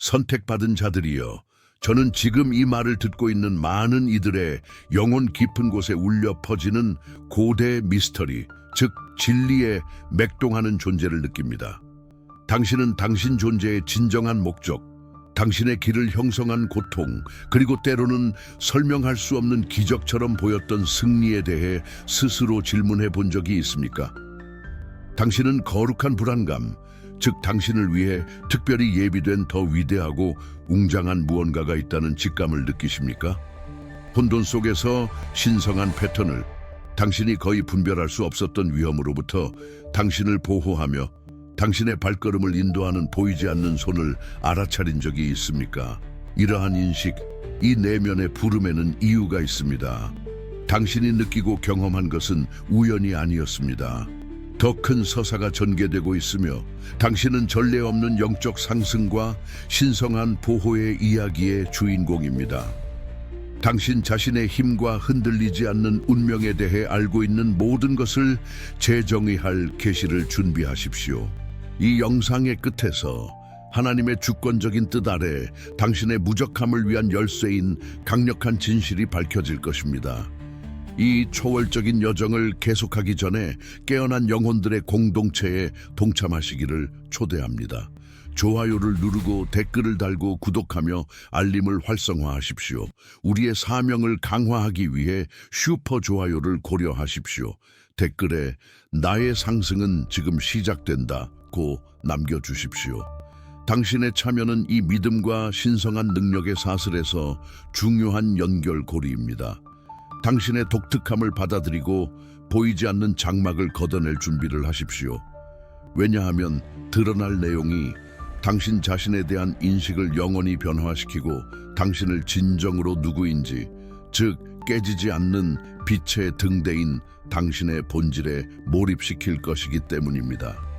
선택받은 자들이여, 저는 지금 이 말을 듣고 있는 많은 이들의 영혼 깊은 곳에 울려 퍼지는 고대 미스터리, 즉 진리의 맥동하는 존재를 느낍니다. 당신은 당신 존재의 진정한 목적, 당신의 길을 형성한 고통, 그리고 때로는 설명할 수 없는 기적처럼 보였던 승리에 대해 스스로 질문해 본 적이 있습니까? 당신은 거룩한 불안감, 즉 당신을 위해 특별히 예비된 더 위대하고 웅장한 무언가가 있다는 직감을 느끼십니까? 혼돈 속에서 신성한 패턴을, 당신이 거의 분별할 수 없었던 위험으로부터 당신을 보호하며 당신의 발걸음을 인도하는 보이지 않는 손을 알아차린 적이 있습니까? 이러한 인식, 이 내면의 부름에는 이유가 있습니다. 당신이 느끼고 경험한 것은 우연이 아니었습니다. 더 큰 서사가 전개되고 있으며 당신은 전례 없는 영적 상승과 신성한 보호의 이야기의 주인공입니다. 당신 자신의 힘과 흔들리지 않는 운명에 대해 알고 있는 모든 것을 재정의할 계시를 준비하십시오. 이 영상의 끝에서 하나님의 주권적인 뜻 아래 당신의 무적함을 위한 열쇠인 강력한 진실이 밝혀질 것입니다. 이 초월적인 여정을 계속하기 전에 깨어난 영혼들의 공동체에 동참하시기를 초대합니다. 좋아요를 누르고 댓글을 달고 구독하며 알림을 활성화하십시오. 우리의 사명을 강화하기 위해 슈퍼 좋아요를 고려하십시오. 댓글에 나의 상승은 지금 시작된다고 남겨주십시오. 당신의 참여는 이 믿음과 신성한 능력의 사슬에서 중요한 연결고리입니다. 당신의 독특함을 받아들이고 보이지 않는 장막을 걷어낼 준비를 하십시오. 왜냐하면 드러날 내용이 당신 자신에 대한 인식을 영원히 변화시키고 당신을 진정으로 누구인지, 즉 깨지지 않는 빛의 등대인 당신의 본질에 몰입시킬 것이기 때문입니다.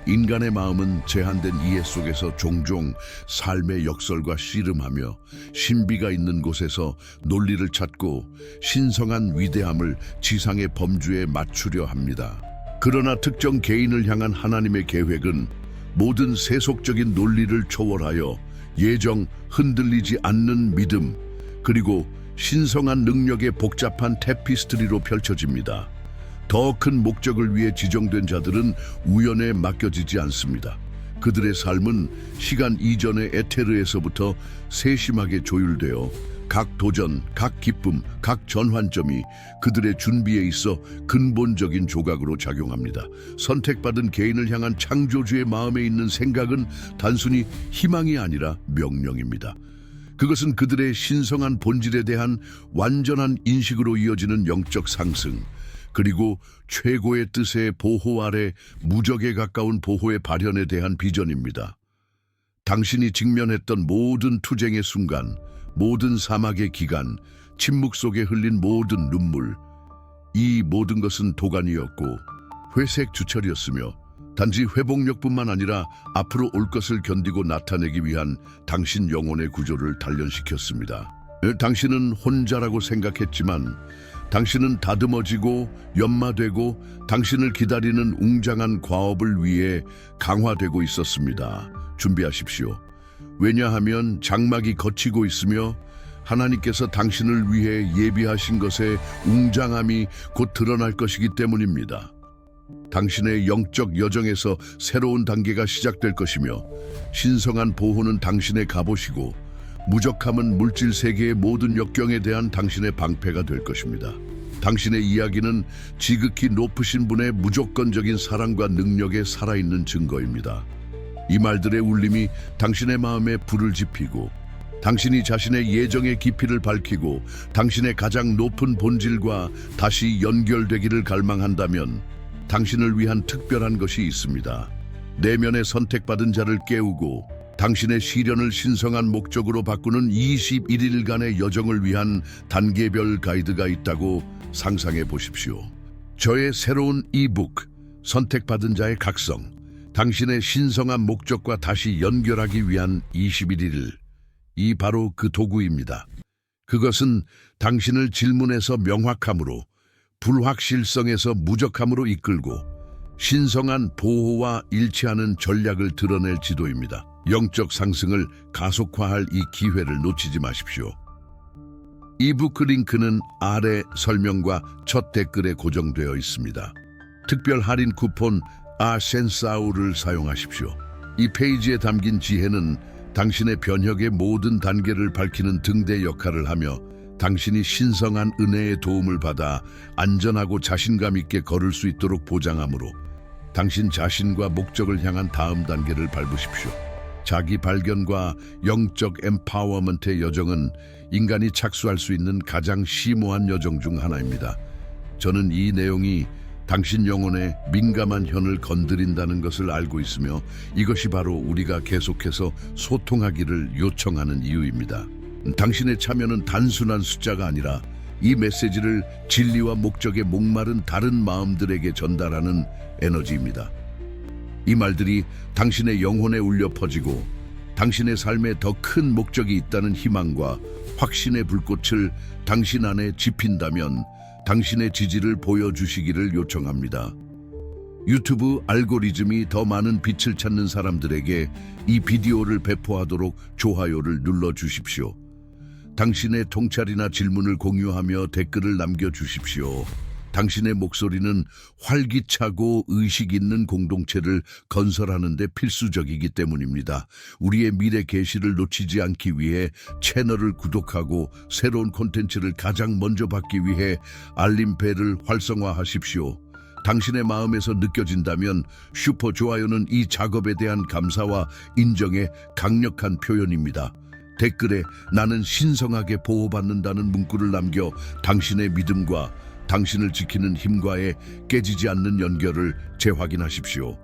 인간의 마음은 제한된 이해 속에서 종종 삶의 역설과 씨름하며 신비가 있는 곳에서 논리를 찾고 신성한 위대함을 지상의 범주에 맞추려 합니다. 그러나 특정 개인을 향한 하나님의 계획은 모든 세속적인 논리를 초월하여 예정 흔들리지 않는 믿음, 그리고 신성한 능력의 복잡한 테피스트리로 펼쳐집니다. 더 큰 목적을 위해 지정된 자들은 우연에 맡겨지지 않습니다. 그들의 삶은 시간 이전의 에테르에서부터 세심하게 조율되어 각 도전, 각 기쁨, 각 전환점이 그들의 준비에 있어 근본적인 조각으로 작용합니다. 선택받은 개인을 향한 창조주의 마음에 있는 생각은 단순히 희망이 아니라 명령입니다. 그것은 그들의 신성한 본질에 대한 완전한 인식으로 이어지는 영적 상승, 그리고 최고의 뜻의 보호 아래 무적에 가까운 보호의 발현에 대한 비전입니다. 당신이 직면했던 모든 투쟁의 순간, 모든 사막의 기간, 침묵 속에 흘린 모든 눈물, 이 모든 것은 도가니였고 회색 주철이었으며 단지 회복력뿐만 아니라 앞으로 올 것을 견디고 나타내기 위한 당신 영혼의 구조를 단련시켰습니다. 당신은 혼자라고 생각했지만 당신은 다듬어지고 연마되고 당신을 기다리는 웅장한 과업을 위해 강화되고 있었습니다. 준비하십시오. 왜냐하면 장막이 걷히고 있으며 하나님께서 당신을 위해 예비하신 것의 웅장함이 곧 드러날 것이기 때문입니다. 당신의 영적 여정에서 새로운 단계가 시작될 것이며 신성한 보호는 당신의 갑옷이고 무적함은 물질 세계의 모든 역경에 대한 당신의 방패가 될 것입니다. 당신의 이야기는 지극히 높으신 분의 무조건적인 사랑과 능력에 살아있는 증거입니다. 이 말들의 울림이 당신의 마음에 불을 지피고 당신이 자신의 예정의 깊이를 밝히고 당신의 가장 높은 본질과 다시 연결되기를 갈망한다면 당신을 위한 특별한 것이 있습니다. 내면의 선택받은 자를 깨우고 당신의 시련을 신성한 목적으로 바꾸는 21일간의 여정을 위한 단계별 가이드가 있다고 상상해 보십시오. 저의 새로운 이북, 선택받은 자의 각성, 당신의 신성한 목적과 다시 연결하기 위한 21일, 이 바로 그 도구입니다. 그것은 당신을 질문에서 명확함으로, 불확실성에서 무적함으로 이끌고 신성한 보호와 일치하는 전략을 드러낼 지도입니다. 영적 상승을 가속화할 이 기회를 놓치지 마십시오. 이북 링크는 아래 설명과 첫 댓글에 고정되어 있습니다. 특별 할인 쿠폰 아센사우를 사용하십시오. 이 페이지에 담긴 지혜는 당신의 변혁의 모든 단계를 밝히는 등대 역할을 하며 당신이 신성한 은혜의 도움을 받아 안전하고 자신감 있게 걸을 수 있도록 보장하므로 당신 자신과 목적을 향한 다음 단계를 밟으십시오. 자기 발견과 영적 엠파워먼트의 여정은 인간이 착수할 수 있는 가장 심오한 여정 중 하나입니다. 저는 이 내용이 당신 영혼의 민감한 현을 건드린다는 것을 알고 있으며 이것이 바로 우리가 계속해서 소통하기를 요청하는 이유입니다. 당신의 참여는 단순한 숫자가 아니라 이 메시지를 진리와 목적에 목마른 다른 마음들에게 전달하는 에너지입니다. 이 말들이 당신의 영혼에 울려 퍼지고 당신의 삶에 더 큰 목적이 있다는 희망과 확신의 불꽃을 당신 안에 지핀다면 당신의 지지를 보여주시기를 요청합니다. 유튜브 알고리즘이 더 많은 빛을 찾는 사람들에게 이 비디오를 배포하도록 좋아요를 눌러주십시오. 당신의 통찰이나 질문을 공유하며 댓글을 남겨주십시오. 당신의 목소리는 활기차고 의식 있는 공동체를 건설하는 데 필수적이기 때문입니다. 우리의 미래 계시를 놓치지 않기 위해 채널을 구독하고 새로운 콘텐츠를 가장 먼저 받기 위해 알림벨을 활성화하십시오. 당신의 마음에서 느껴진다면 슈퍼 좋아요는 이 작업에 대한 감사와 인정의 강력한 표현입니다. 댓글에 나는 신성하게 보호받는다는 문구를 남겨 당신의 믿음과 당신을 지키는 힘과의 깨지지 않는 연결을 재확인하십시오.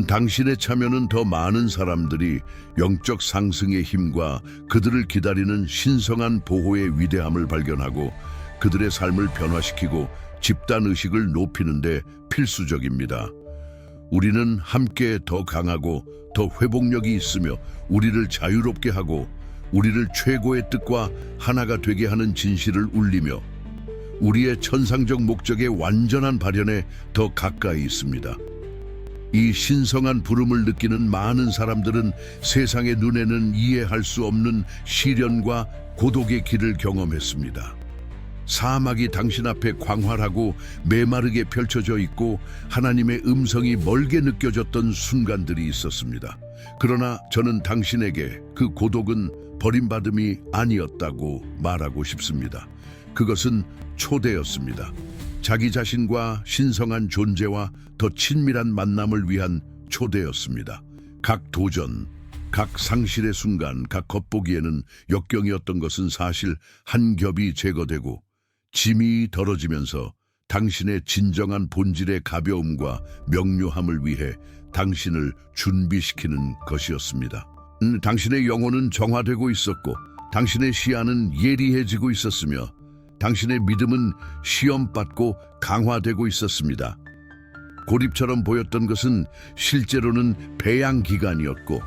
당신의 참여는 더 많은 사람들이 영적 상승의 힘과 그들을 기다리는 신성한 보호의 위대함을 발견하고 그들의 삶을 변화시키고 집단의식을 높이는 데 필수적입니다. 우리는 함께 더 강하고 더 회복력이 있으며 우리를 자유롭게 하고 우리를 최고의 뜻과 하나가 되게 하는 진실을 울리며 우리의 천상적 목적의 완전한 발현에 더 가까이 있습니다. 이 신성한 부름을 느끼는 많은 사람들은 세상의 눈에는 이해할 수 없는 시련과 고독의 길을 경험했습니다. 사막이 당신 앞에 광활하고 메마르게 펼쳐져 있고 하나님의 음성이 멀게 느껴졌던 순간들이 있었습니다. 그러나 저는 당신에게 그 고독은 버림받음이 아니었다고 말하고 싶습니다. 그것은 초대였습니다. 자기 자신과 신성한 존재와 더 친밀한 만남을 위한 초대였습니다. 각 도전, 각 상실의 순간, 각 겉보기에는 역경이었던 것은 사실 한 겹이 제거되고 짐이 덜어지면서 당신의 진정한 본질의 가벼움과 명료함을 위해 당신을 준비시키는 것이었습니다. 당신의 영혼은 정화되고 있었고 당신의 시야는 예리해지고 있었으며 당신의 믿음은 시험받고 강화되고 있었습니다. 고립처럼 보였던 것은 실제로는 배양 기간이었고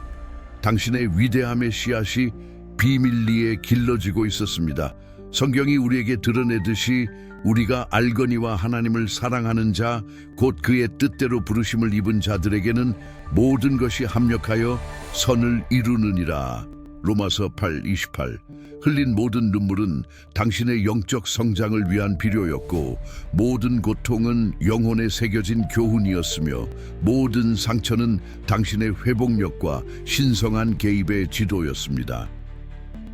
당신의 위대함의 씨앗이 비밀리에 길러지고 있었습니다. 성경이 우리에게 드러내듯이 우리가 알거니와 하나님을 사랑하는 자, 곧 그의 뜻대로 부르심을 입은 자들에게는 모든 것이 합력하여 선을 이루느니라. 로마서 8:28. 흘린 모든 눈물은 당신의 영적 성장을 위한 비료였고 모든 고통은 영혼에 새겨진 교훈이었으며 모든 상처는 당신의 회복력과 신성한 개입의 지도였습니다.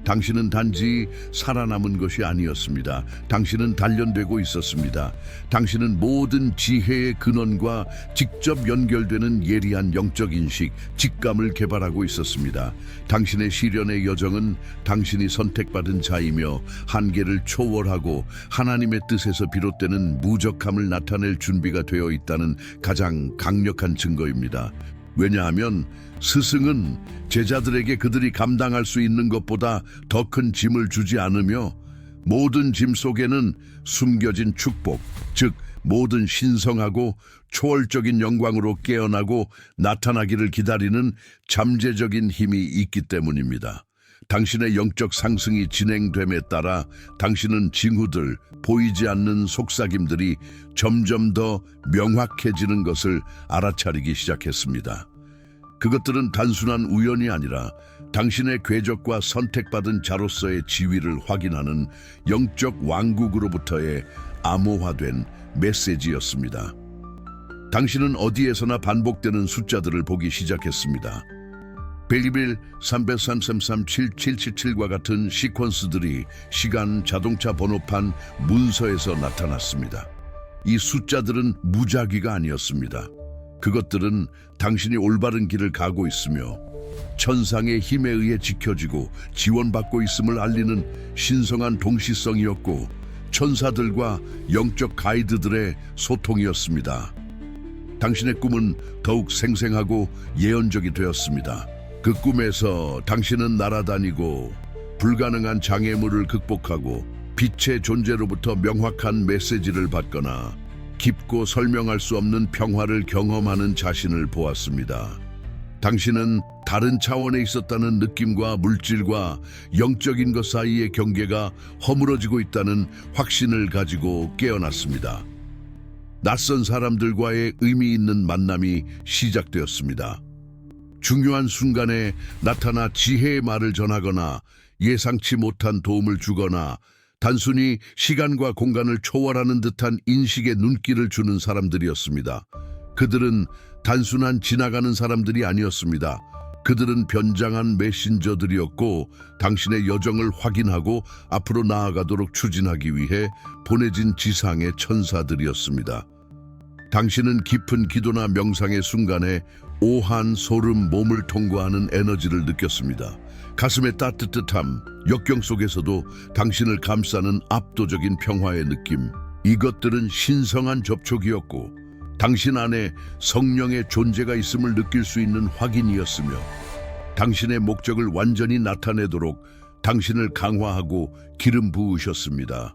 당신은 단지 살아남은 것이 아니었습니다. 당신은 단련되고 있었습니다. 당신은 모든 지혜의 근원과 직접 연결되는 예리한 영적 인식, 직감을 개발하고 있었습니다. 당신의 시련의 여정은 당신이 선택받은 자이며 한계를 초월하고 하나님의 뜻에서 비롯되는 무적함을 나타낼 준비가 되어 있다는 가장 강력한 증거입니다. 왜냐하면 스승은 제자들에게 그들이 감당할 수 있는 것보다 더 큰 짐을 주지 않으며 모든 짐 속에는 숨겨진 축복, 즉 모든 신성하고 초월적인 영광으로 깨어나고 나타나기를 기다리는 잠재적인 힘이 있기 때문입니다. 당신의 영적 상승이 진행됨에 따라 당신은 징후들, 보이지 않는 속삭임들이 점점 더 명확해지는 것을 알아차리기 시작했습니다. 그것들은 단순한 우연이 아니라 당신의 궤적과 선택받은 자로서의 지위를 확인하는 영적 왕국으로부터의 암호화된 메시지였습니다. 당신은 어디에서나 반복되는 숫자들을 보기 시작했습니다. 121, 333, 7777과 같은 시퀀스들이 시간 자동차 번호판 문서에서 나타났습니다. 이 숫자들은 무작위가 아니었습니다. 그것들은 당신이 올바른 길을 가고 있으며 천상의 힘에 의해 지켜지고 지원받고 있음을 알리는 신성한 동시성이었고 천사들과 영적 가이드들의 소통이었습니다. 당신의 꿈은 더욱 생생하고 예언적이 되었습니다. 그 꿈에서 당신은 날아다니고 불가능한 장애물을 극복하고 빛의 존재로부터 명확한 메시지를 받거나 깊고 설명할 수 없는 평화를 경험하는 자신을 보았습니다. 당신은 다른 차원에 있었다는 느낌과 물질과 영적인 것 사이의 경계가 허물어지고 있다는 확신을 가지고 깨어났습니다. 낯선 사람들과의 의미 있는 만남이 시작되었습니다. 중요한 순간에 나타나 지혜의 말을 전하거나 예상치 못한 도움을 주거나 단순히 시간과 공간을 초월하는 듯한 인식의 눈길을 주는 사람들이었습니다. 그들은 단순한 지나가는 사람들이 아니었습니다. 그들은 변장한 메신저들이었고 당신의 여정을 확인하고 앞으로 나아가도록 추진하기 위해 보내진 지상의 천사들이었습니다. 당신은 깊은 기도나 명상의 순간에 오한 소름 몸을 통과하는 에너지를 느꼈습니다. 가슴의 따뜻함, 역경 속에서도 당신을 감싸는 압도적인 평화의 느낌. 이것들은 신성한 접촉이었고 당신 안에 성령의 존재가 있음을 느낄 수 있는 확인이었으며 당신의 목적을 완전히 나타내도록 당신을 강화하고 기름 부으셨습니다.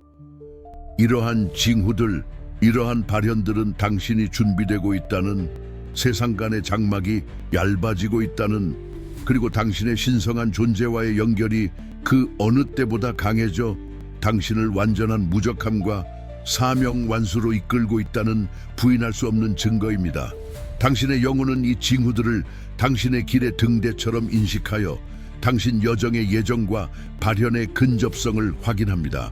이러한 징후들, 이러한 발현들은 당신이 준비되고 있다는, 세상 간의 장막이 얇아지고 있다는, 그리고 당신의 신성한 존재와의 연결이 그 어느 때보다 강해져 당신을 완전한 무적함과 사명 완수로 이끌고 있다는 부인할 수 없는 증거입니다. 당신의 영혼은 이 징후들을 당신의 길의 등대처럼 인식하여 당신 여정의 예정과 발현의 근접성을 확인합니다.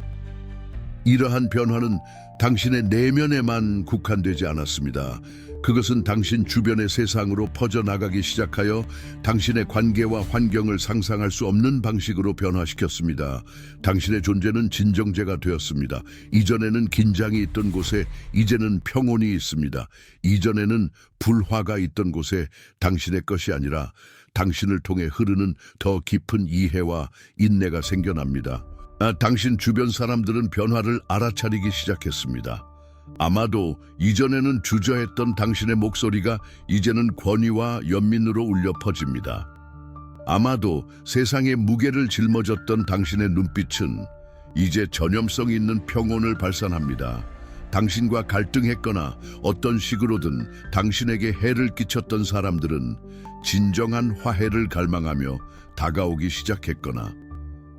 이러한 변화는 당신의 내면에만 국한되지 않았습니다. 그것은 당신 주변의 세상으로 퍼져나가기 시작하여 당신의 관계와 환경을 상상할 수 없는 방식으로 변화시켰습니다. 당신의 존재는 진정제가 되었습니다. 이전에는 긴장이 있던 곳에 이제는 평온이 있습니다. 이전에는 불화가 있던 곳에 당신의 것이 아니라 당신을 통해 흐르는 더 깊은 이해와 인내가 생겨납니다. 당신 주변 사람들은 변화를 알아차리기 시작했습니다. 아마도 이전에는 주저했던 당신의 목소리가 이제는 권위와 연민으로 울려 퍼집니다. 아마도 세상의 무게를 짊어졌던 당신의 눈빛은 이제 전염성 있는 평온을 발산합니다. 당신과 갈등했거나 어떤 식으로든 당신에게 해를 끼쳤던 사람들은 진정한 화해를 갈망하며 다가오기 시작했거나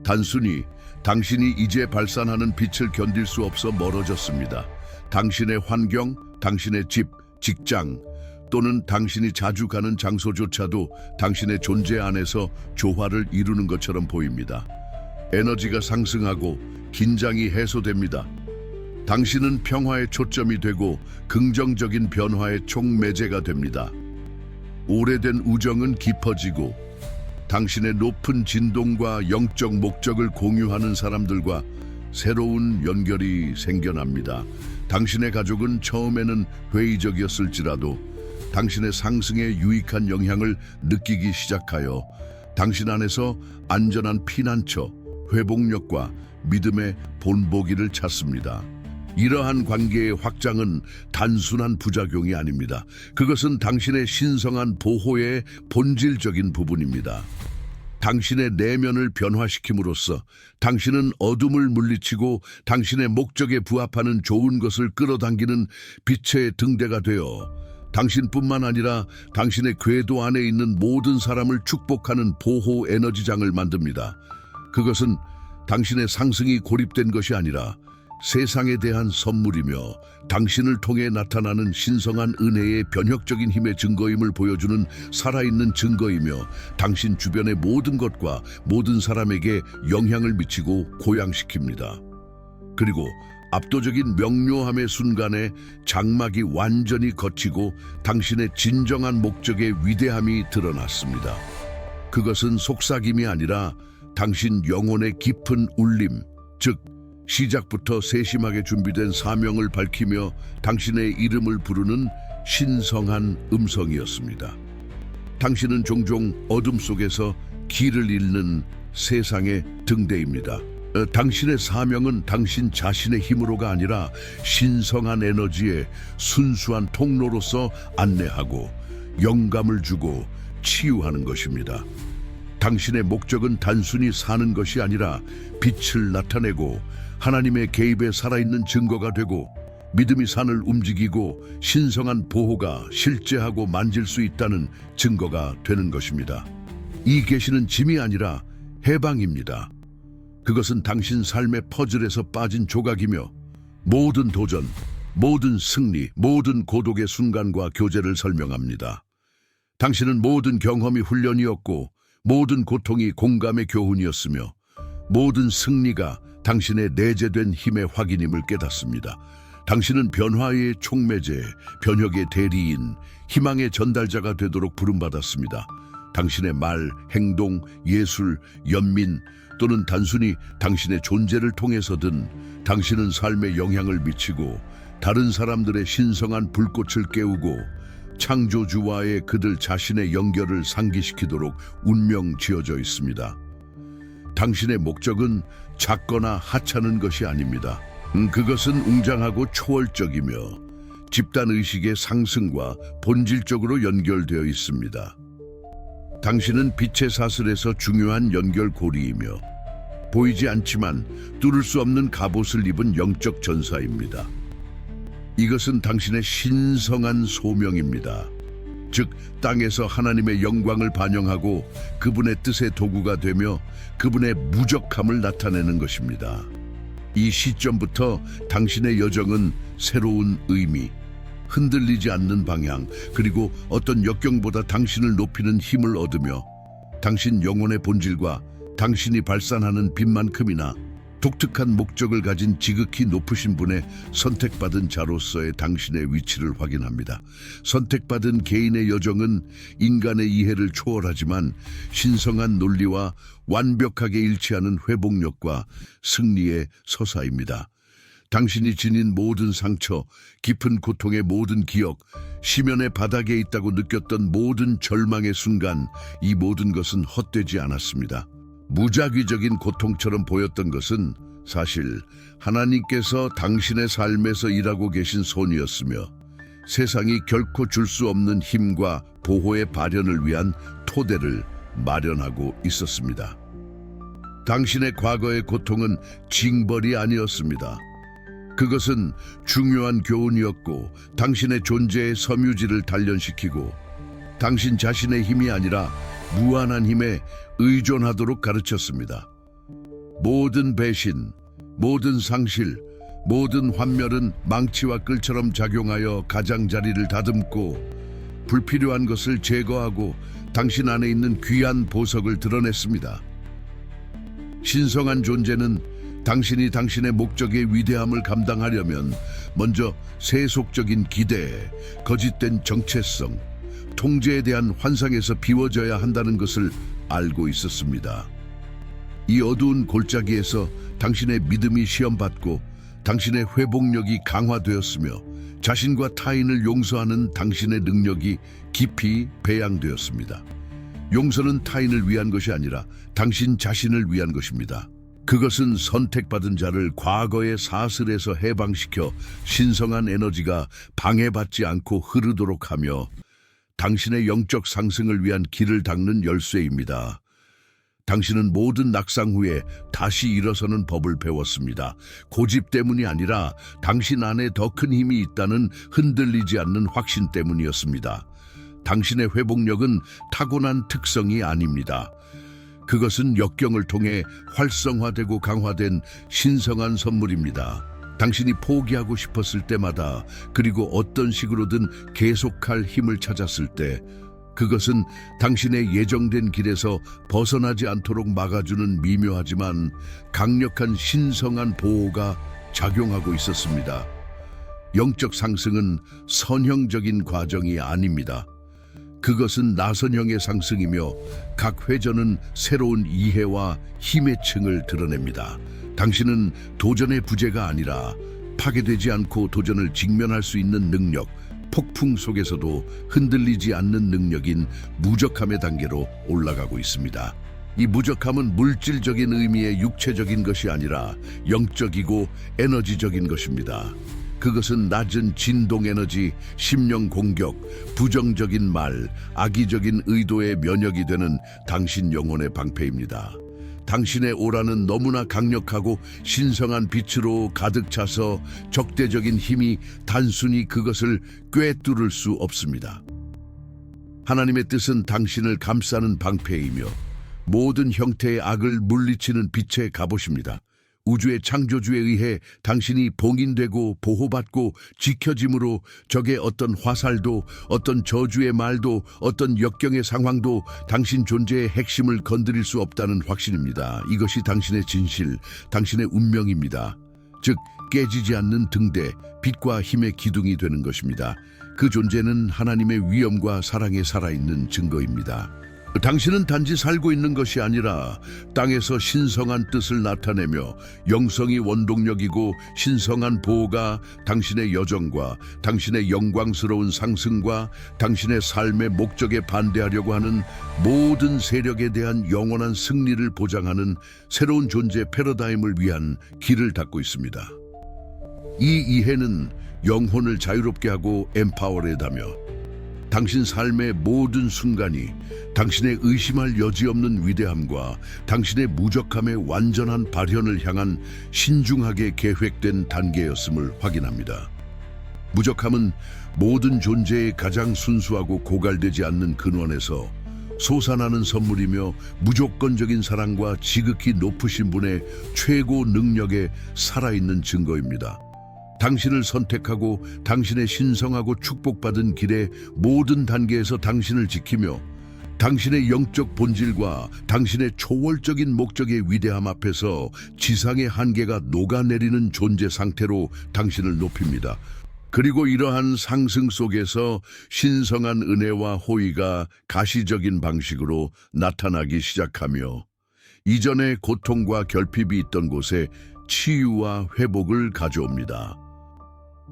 단순히 당신이 이제 발산하는 빛을 견딜 수 없어 멀어졌습니다. 당신의 환경, 당신의 집, 직장 또는 당신이 자주 가는 장소조차도 당신의 존재 안에서 조화를 이루는 것처럼 보입니다. 에너지가 상승하고 긴장이 해소됩니다. 당신은 평화의 초점이 되고 긍정적인 변화의 촉매제가 됩니다. 오래된 우정은 깊어지고 당신의 높은 진동과 영적 목적을 공유하는 사람들과 새로운 연결이 생겨납니다. 당신의 가족은 처음에는 회의적이었을지라도 당신의 상승에 유익한 영향을 느끼기 시작하여 당신 안에서 안전한 피난처, 회복력과 믿음의 본보기를 찾습니다. 이러한 관계의 확장은 단순한 부작용이 아닙니다. 그것은 당신의 신성한 보호의 본질적인 부분입니다. 당신의 내면을 변화시킴으로써 당신은 어둠을 물리치고 당신의 목적에 부합하는 좋은 것을 끌어당기는 빛의 등대가 되어 당신뿐만 아니라 당신의 궤도 안에 있는 모든 사람을 축복하는 보호 에너지장을 만듭니다. 그것은 당신의 상승이 고립된 것이 아니라 세상에 대한 선물이며 당신을 통해 나타나는 신성한 은혜의 변혁적인 힘의 증거임을 보여주는 살아있는 증거이며 당신 주변의 모든 것과 모든 사람에게 영향을 미치고 고양시킵니다. 그리고 압도적인 명료함의 순간에 장막이 완전히 걷히고 당신의 진정한 목적의 위대함이 드러났습니다. 그것은 속삭임이 아니라 당신 영혼의 깊은 울림, 즉 시작부터 세심하게 준비된 사명을 밝히며 당신의 이름을 부르는 신성한 음성이었습니다. 당신은 종종 어둠 속에서 길을 잃는 세상의 등대입니다. 당신의 사명은 당신 자신의 힘으로가 아니라 신성한 에너지의 순수한 통로로서 안내하고 영감을 주고 치유하는 것입니다. 당신의 목적은 단순히 사는 것이 아니라 빛을 나타내고 하나님의 개입에 살아있는 증거가 되고 믿음이 산을 움직이고 신성한 보호가 실제하고 만질 수 있다는 증거가 되는 것입니다. 이 계시는 짐이 아니라 해방입니다. 그것은 당신 삶의 퍼즐에서 빠진 조각이며 모든 도전, 모든 승리, 모든 고독의 순간과 교제를 설명합니다. 당신은 모든 경험이 훈련이었고 모든 고통이 공감의 교훈이었으며 모든 승리가 당신의 내재된 힘의 확인임을 깨닫습니다. 당신은 변화의 촉매제, 변혁의 대리인, 희망의 전달자가 되도록 부름받았습니다. 당신의 말, 행동, 예술, 연민 또는 단순히 당신의 존재를 통해서든 당신은 삶에 영향을 미치고 다른 사람들의 신성한 불꽃을 깨우고 창조주와의 그들 자신의 연결을 상기시키도록 운명 지어져 있습니다. 당신의 목적은 작거나 하찮은 것이 아닙니다. 그것은 웅장하고 초월적이며 집단의식의 상승과 본질적으로 연결되어 있습니다. 당신은 빛의 사슬에서 중요한 연결고리이며 보이지 않지만 뚫을 수 없는 갑옷을 입은 영적 전사입니다. 이것은 당신의 신성한 소명입니다. 즉, 땅에서 하나님의 영광을 반영하고 그분의 뜻의 도구가 되며 그분의 무적함을 나타내는 것입니다. 이 시점부터 당신의 여정은 새로운 의미, 흔들리지 않는 방향, 그리고 어떤 역경보다 당신을 높이는 힘을 얻으며 당신 영혼의 본질과 당신이 발산하는 빛만큼이나 독특한 목적을 가진 지극히 높으신 분의 선택받은 자로서의 당신의 위치를 확인합니다. 선택받은 개인의 여정은 인간의 이해를 초월하지만 신성한 논리와 완벽하게 일치하는 회복력과 승리의 서사입니다. 당신이 지닌 모든 상처, 깊은 고통의 모든 기억, 심연의 바닥에 있다고 느꼈던 모든 절망의 순간, 이 모든 것은 헛되지 않았습니다. 무작위적인 고통처럼 보였던 것은 사실 하나님께서 당신의 삶에서 일하고 계신 손이었으며 세상이 결코 줄 수 없는 힘과 보호의 발현을 위한 토대를 마련하고 있었습니다. 당신의 과거의 고통은 징벌이 아니었습니다. 그것은 중요한 교훈이었고 당신의 존재의 섬유질을 단련시키고 당신 자신의 힘이 아니라 무한한 힘에 의존하도록 가르쳤습니다. 모든 배신, 모든 상실, 모든 환멸은 망치와 끌처럼 작용하여 가장자리를 다듬고 불필요한 것을 제거하고 당신 안에 있는 귀한 보석을 드러냈습니다. 신성한 존재는 당신이 당신의 목적의 위대함을 감당하려면 먼저 세속적인 기대, 거짓된 정체성, 통제에 대한 환상에서 비워져야 한다는 것을 알고 있었습니다. 이 어두운 골짜기에서 당신의 믿음이 시험받고 당신의 회복력이 강화되었으며 자신과 타인을 용서하는 당신의 능력이 깊이 배양되었습니다. 용서는 타인을 위한 것이 아니라 당신 자신을 위한 것입니다. 그것은 선택받은 자를 과거의 사슬에서 해방시켜 신성한 에너지가 방해받지 않고 흐르도록 하며 당신의 영적 상승을 위한 길을 닦는 열쇠입니다. 당신은 모든 낙상 후에 다시 일어서는 법을 배웠습니다. 고집 때문이 아니라 당신 안에 더 큰 힘이 있다는 흔들리지 않는 확신 때문이었습니다. 당신의 회복력은 타고난 특성이 아닙니다. 그것은 역경을 통해 활성화되고 강화된 신성한 선물입니다. 당신이 포기하고 싶었을 때마다, 그리고 어떤 식으로든 계속할 힘을 찾았을 때, 그것은 당신의 예정된 길에서 벗어나지 않도록 막아주는 미묘하지만 강력한 신성한 보호가 작용하고 있었습니다. 영적 상승은 선형적인 과정이 아닙니다. 그것은 나선형의 상승이며 각 회전은 새로운 이해와 힘의 층을 드러냅니다. 당신은 도전의 부재가 아니라 파괴되지 않고 도전을 직면할 수 있는 능력, 폭풍 속에서도 흔들리지 않는 능력인 무적함의 단계로 올라가고 있습니다. 이 무적함은 물질적인 의미의 육체적인 것이 아니라 영적이고 에너지적인 것입니다. 그것은 낮은 진동 에너지, 심령 공격, 부정적인 말, 악의적인 의도의 면역이 되는 당신 영혼의 방패입니다. 당신의 오라는 너무나 강력하고 신성한 빛으로 가득 차서 적대적인 힘이 단순히 그것을 꿰뚫을 수 없습니다. 하나님의 뜻은 당신을 감싸는 방패이며 모든 형태의 악을 물리치는 빛의 갑옷입니다. 우주의 창조주에 의해 당신이 봉인되고 보호받고 지켜짐으로 적의 어떤 화살도, 어떤 저주의 말도, 어떤 역경의 상황도 당신 존재의 핵심을 건드릴 수 없다는 확신입니다. 이것이 당신의 진실, 당신의 운명입니다. 즉 깨지지 않는 등대, 빛과 힘의 기둥이 되는 것입니다. 그 존재는 하나님의 위엄과 사랑에 살아있는 증거입니다. 당신은 단지 살고 있는 것이 아니라 땅에서 신성한 뜻을 나타내며 영성이 원동력이고 신성한 보호가 당신의 여정과 당신의 영광스러운 상승과 당신의 삶의 목적에 반대하려고 하는 모든 세력에 대한 영원한 승리를 보장하는 새로운 존재 패러다임을 위한 길을 닫고 있습니다. 이 이해는 영혼을 자유롭게 하고 empowered하며 당신 삶의 모든 순간이 당신의 의심할 여지 없는 위대함과 당신의 무적함의 완전한 발현을 향한 신중하게 계획된 단계였음을 확인합니다. 무적함은 모든 존재의 가장 순수하고 고갈되지 않는 근원에서 솟아나는 선물이며 무조건적인 사랑과 지극히 높으신 분의 최고 능력에 살아있는 증거입니다. 당신을 선택하고 당신의 신성하고 축복받은 길의 모든 단계에서 당신을 지키며 당신의 영적 본질과 당신의 초월적인 목적의 위대함 앞에서 지상의 한계가 녹아내리는 존재 상태로 당신을 높입니다. 그리고 이러한 상승 속에서 신성한 은혜와 호의가 가시적인 방식으로 나타나기 시작하며 이전의 고통과 결핍이 있던 곳에 치유와 회복을 가져옵니다.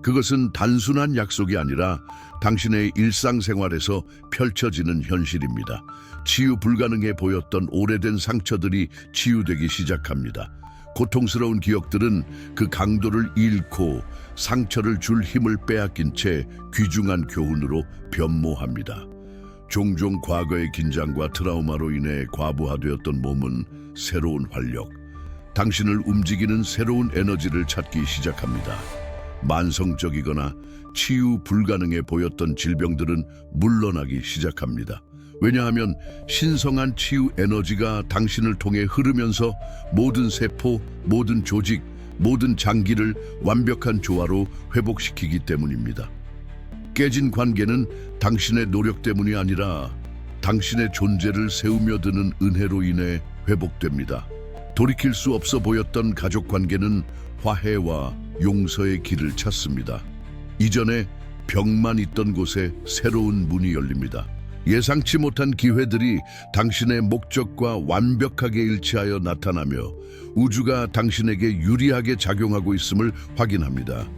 그것은 단순한 약속이 아니라 당신의 일상생활에서 펼쳐지는 현실입니다. 치유 불가능해 보였던 오래된 상처들이 치유되기 시작합니다. 고통스러운 기억들은 그 강도를 잃고 상처를 줄 힘을 빼앗긴 채 귀중한 교훈으로 변모합니다. 종종 과거의 긴장과 트라우마로 인해 과부하되었던 몸은 새로운 활력, 당신을 움직이는 새로운 에너지를 찾기 시작합니다. 만성적이거나 치유 불가능해 보였던 질병들은 물러나기 시작합니다. 왜냐하면 신성한 치유 에너지가 당신을 통해 흐르면서 모든 세포, 모든 조직, 모든 장기를 완벽한 조화로 회복시키기 때문입니다. 깨진 관계는 당신의 노력 때문이 아니라 당신의 존재를 세우며 드는 은혜로 인해 회복됩니다. 돌이킬 수 없어 보였던 가족 관계는 화해와 용서의 길을 찾습니다. 이전에 벽만 있던 곳에 새로운 문이 열립니다. 예상치 못한 기회들이 당신의 목적과 완벽하게 일치하여 나타나며 우주가 당신에게 유리하게 작용하고 있음을 확인합니다.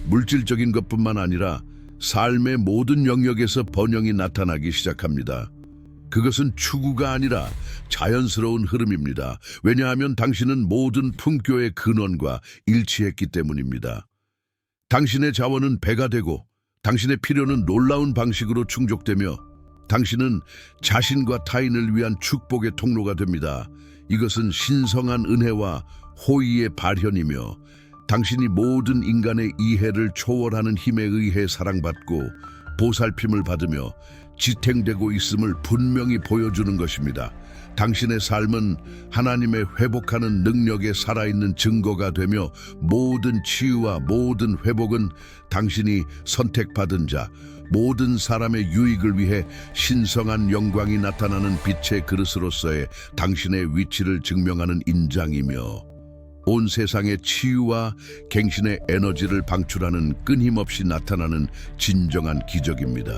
물질적인 것뿐만 아니라 삶의 모든 영역에서 번영이 나타나기 시작합니다. 그것은 추구가 아니라 자연스러운 흐름입니다. 왜냐하면 당신은 모든 풍교의 근원과 일치했기 때문입니다. 당신의 자원은 배가 되고 당신의 필요는 놀라운 방식으로 충족되며 당신은 자신과 타인을 위한 축복의 통로가 됩니다. 이것은 신성한 은혜와 호의의 발현이며 당신이 모든 인간의 이해를 초월하는 힘에 의해 사랑받고 보살핌을 받으며 지탱되고 있음을 분명히 보여주는 것입니다. 당신의 삶은 하나님의 회복하는 능력에 살아있는 증거가 되며 모든 치유와 모든 회복은 당신이 선택받은 자, 모든 사람의 유익을 위해 신성한 영광이 나타나는 빛의 그릇으로서의 당신의 위치를 증명하는 인장이며 온 세상의 치유와 갱신의 에너지를 방출하는 끊임없이 나타나는 진정한 기적입니다.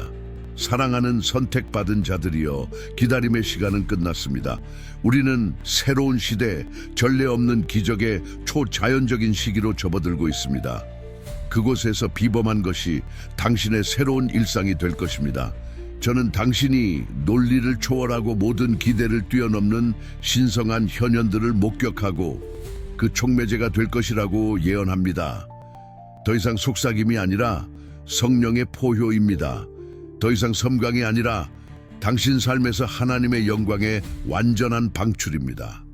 사랑하는 선택받은 자들이여, 기다림의 시간은 끝났습니다. 우리는 새로운 시대, 전례 없는 기적의 초자연적인 시기로 접어들고 있습니다. 그곳에서 비범한 것이 당신의 새로운 일상이 될 것입니다. 저는 당신이 논리를 초월하고 모든 기대를 뛰어넘는 신성한 현현들을 목격하고 그 촉매제가 될 것이라고 예언합니다. 더 이상 속삭임이 아니라 성령의 포효입니다. 더 이상 섬광이 아니라 당신 삶에서 하나님의 영광의 완전한 방출입니다.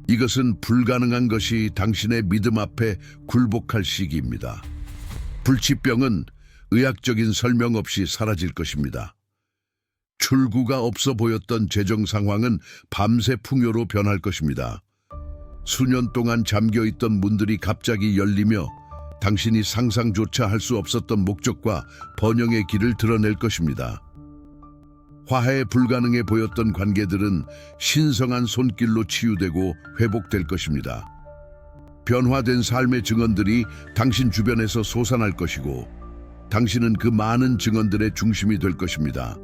이것은 불가능한 것이 당신의 믿음 앞에 굴복할 시기입니다. 불치병은 의학적인 설명 없이 사라질 것입니다. 출구가 없어 보였던 재정 상황은 밤새 풍요로 변할 것입니다. 수년 동안 잠겨있던 문들이 갑자기 열리며 당신이 상상조차 할 수 없었던 목적과 번영의 길을 드러낼 것입니다. 화해 불가능해 보였던 관계들은 신성한 손길로 치유되고 회복될 것입니다. 변화된 삶의 증언들이 당신 주변에서 솟아날 것이고 당신은 그 많은 증언들의 중심이 될 것입니다.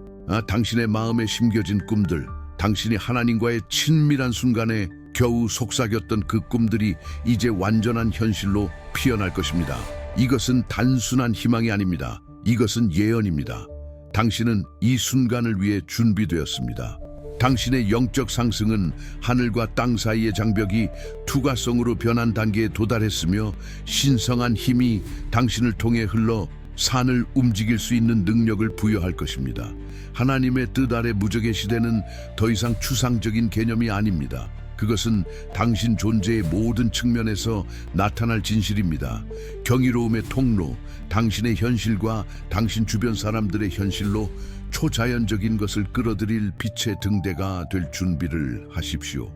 당신의 마음에 심겨진 꿈들, 당신이 하나님과의 친밀한 순간에 겨우 속삭였던 그 꿈들이 이제 완전한 현실로 피어날 것입니다. 이것은 단순한 희망이 아닙니다. 이것은 예언입니다. 당신은 이 순간을 위해 준비되었습니다. 당신의 영적 상승은 하늘과 땅 사이의 장벽이 투과성으로 변한 단계에 도달했으며 신성한 힘이 당신을 통해 흘러 산을 움직일 수 있는 능력을 부여할 것입니다. 하나님의 뜻 아래 무적의 시대는 더 이상 추상적인 개념이 아닙니다. 그것은 당신 존재의 모든 측면에서 나타날 진실입니다. 경이로움의 통로, 당신의 현실과 당신 주변 사람들의 현실로 초자연적인 것을 끌어들일 빛의 등대가 될 준비를 하십시오.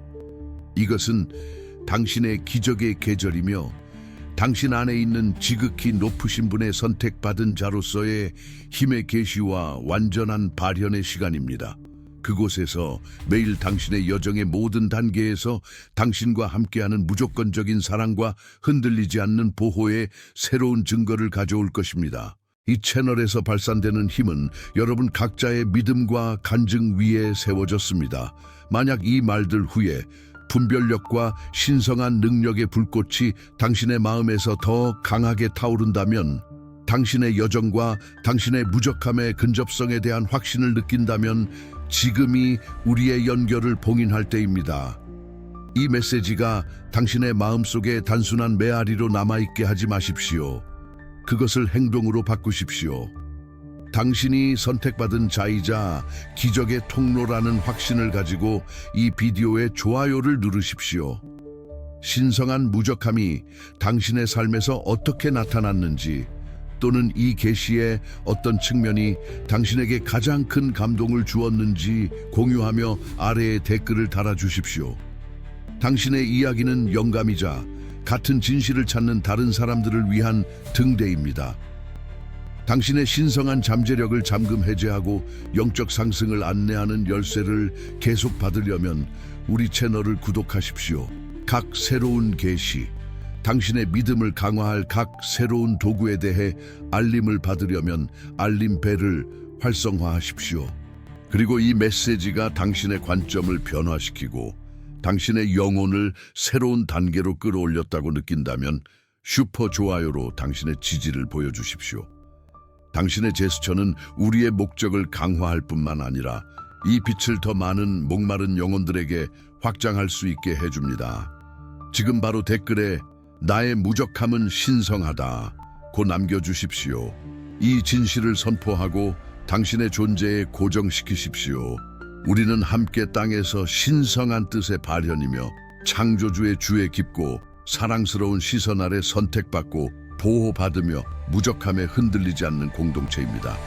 이것은 당신의 기적의 계절이며 당신 안에 있는 지극히 높으신 분의 선택받은 자로서의 힘의 계시와 완전한 발현의 시간입니다. 그곳에서 매일 당신의 여정의 모든 단계에서 당신과 함께하는 무조건적인 사랑과 흔들리지 않는 보호의 새로운 증거를 가져올 것입니다. 이 채널에서 발산되는 힘은 여러분 각자의 믿음과 간증 위에 세워졌습니다. 만약 이 말들 후에 분별력과 신성한 능력의 불꽃이 당신의 마음에서 더 강하게 타오른다면, 당신의 여정과 당신의 무적함의 근접성에 대한 확신을 느낀다면 지금이 우리의 연결을 봉인할 때입니다. 이 메시지가 당신의 마음속에 단순한 메아리로 남아있게 하지 마십시오. 그것을 행동으로 바꾸십시오. 당신이 선택받은 자이자 기적의 통로라는 확신을 가지고 이 비디오에 좋아요를 누르십시오. 신성한 무적함이 당신의 삶에서 어떻게 나타났는지, 또는 이 계시의 어떤 측면이 당신에게 가장 큰 감동을 주었는지 공유하며 아래에 댓글을 달아주십시오. 당신의 이야기는 영감이자 같은 진실을 찾는 다른 사람들을 위한 등대입니다. 당신의 신성한 잠재력을 잠금 해제하고 영적 상승을 안내하는 열쇠를 계속 받으려면 우리 채널을 구독하십시오. 각 새로운 계시, 당신의 믿음을 강화할 각 새로운 도구에 대해 알림을 받으려면 알림벨을 활성화하십시오. 그리고 이 메시지가 당신의 관점을 변화시키고 당신의 영혼을 새로운 단계로 끌어올렸다고 느낀다면 슈퍼 좋아요로 당신의 지지를 보여주십시오. 당신의 제스처는 우리의 목적을 강화할 뿐만 아니라 이 빛을 더 많은 목마른 영혼들에게 확장할 수 있게 해줍니다. 지금 바로 댓글에 나의 무적함은 신성하다 고 남겨주십시오. 이 진실을 선포하고 당신의 존재에 고정시키십시오. 우리는 함께 땅에서 신성한 뜻의 발현이며 창조주의 주에 깊고 사랑스러운 시선 아래 선택받고 보호받으며 무적함에 흔들리지 않는 공동체입니다.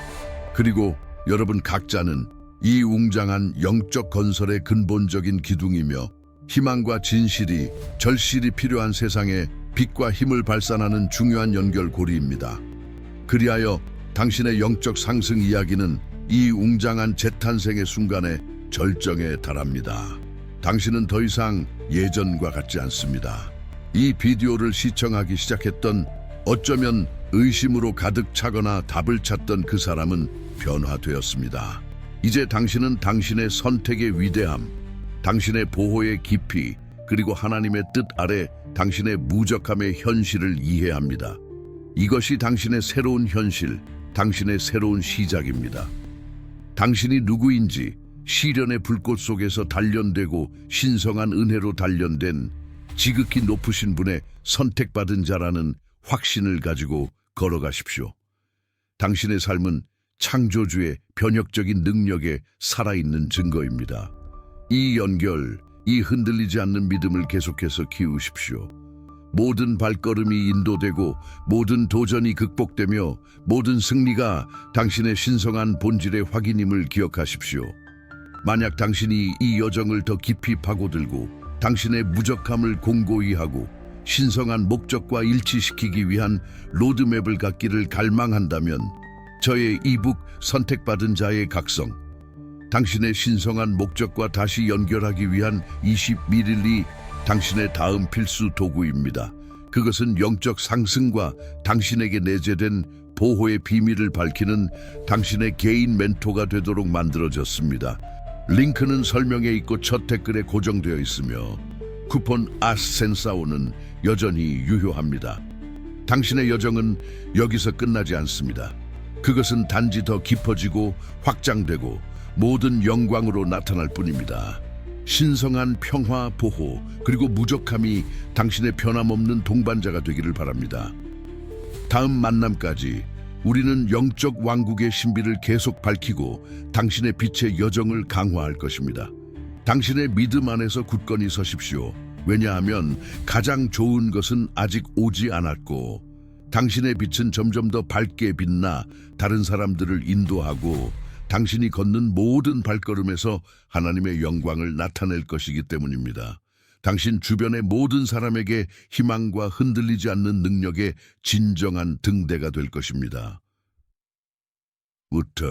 그리고 여러분 각자는 이 웅장한 영적 건설의 근본적인 기둥이며 희망과 진실이 절실히 필요한 세상에 빛과 힘을 발산하는 중요한 연결고리입니다. 그리하여 당신의 영적 상승 이야기는 이 웅장한 재탄생의 순간에 절정에 달합니다. 당신은 더 이상 예전과 같지 않습니다. 이 비디오를 시청하기 시작했던 어쩌면 의심으로 가득 차거나 답을 찾던 그 사람은 변화되었습니다. 이제 당신은 당신의 선택의 위대함, 당신의 보호의 깊이, 그리고 하나님의 뜻 아래 당신의 무적함의 현실을 이해합니다. 이것이 당신의 새로운 현실, 당신의 새로운 시작입니다. 당신이 누구인지 시련의 불꽃 속에서 단련되고 신성한 은혜로 단련된 지극히 높으신 분의 선택받은 자라는 확신을 가지고 걸어가십시오. 당신의 삶은 창조주의 변혁적인 능력에 살아있는 증거입니다. 이 연결, 이 흔들리지 않는 믿음을 계속해서 키우십시오. 모든 발걸음이 인도되고 모든 도전이 극복되며 모든 승리가 당신의 신성한 본질의 확인임을 기억하십시오. 만약 당신이 이 여정을 더 깊이 파고들고 당신의 무적함을 공고히 하고 신성한 목적과 일치시키기 위한 로드맵을 갖기를 갈망한다면 저의 이북 선택받은 자의 각성, 당신의 신성한 목적과 다시 연결하기 위한 20ml이 당신의 다음 필수 도구입니다. 그것은 영적 상승과 당신에게 내재된 보호의 비밀을 밝히는 당신의 개인 멘토가 되도록 만들어졌습니다. 링크는 설명에 있고 첫 댓글에 고정되어 있으며 쿠폰 아센사오는 여전히 유효합니다. 당신의 여정은 여기서 끝나지 않습니다. 그것은 단지 더 깊어지고 확장되고 모든 영광으로 나타날 뿐입니다. 신성한 평화, 보호, 그리고 무적함이 당신의 변함없는 동반자가 되기를 바랍니다. 다음 만남까지 우리는 영적 왕국의 신비를 계속 밝히고 당신의 빛의 여정을 강화할 것입니다. 당신의 믿음 안에서 굳건히 서십시오. 왜냐하면 가장 좋은 것은 아직 오지 않았고 당신의 빛은 점점 더 밝게 빛나 다른 사람들을 인도하고 당신이 걷는 모든 발걸음에서 하나님의 영광을 나타낼 것이기 때문입니다. 당신 주변의 모든 사람에게 희망과 흔들리지 않는 능력의 진정한 등대가 될 것입니다. 부터